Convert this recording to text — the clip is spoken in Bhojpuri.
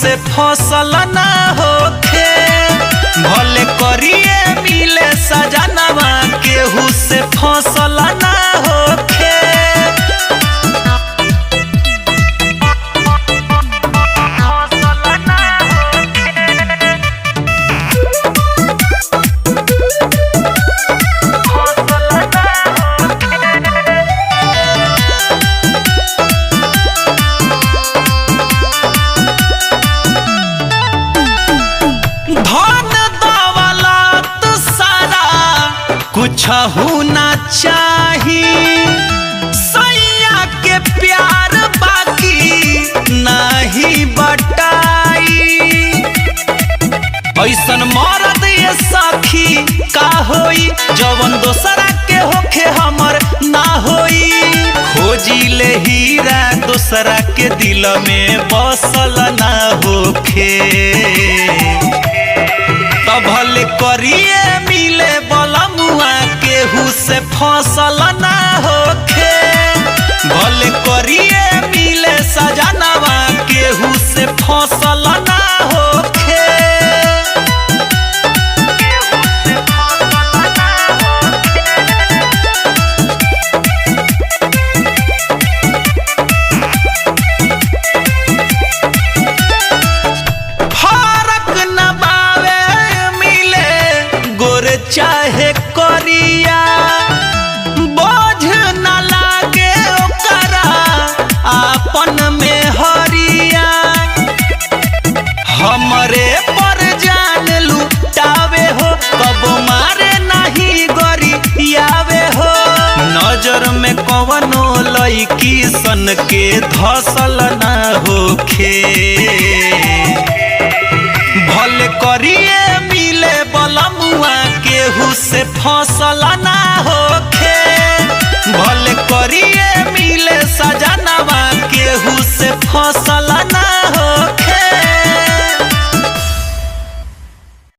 से फसल ना होखे, भले करिए मिले सजनवा केहू से फसल ना होखे। कुछ ना चाही सैया के प्यार बाकी नहीं बटाई, ऐसन मरद ये सखी का होई जवन दोसरा के होखे हमर ना होई। खोजी ले हीरा दोसरा के दिल में बसल ना होखे, भले करिए मिले बलमुआ केहू से फसल ना होखे, भले करिए मिले सजनवा केहू से फसल ना होखे। चाहे करिया बोझ न लागे ओकरा आपन में हरिया, हमरे पर जान लुटावे हो कबो मारे नहीं गरियावे हो। नजर में कवनो लईकी सन के धसल ना होखे, भले करिए मिले बलमुआ केहू से फसल ना होखे, भले करिए मिले सजनवा केहू से फसल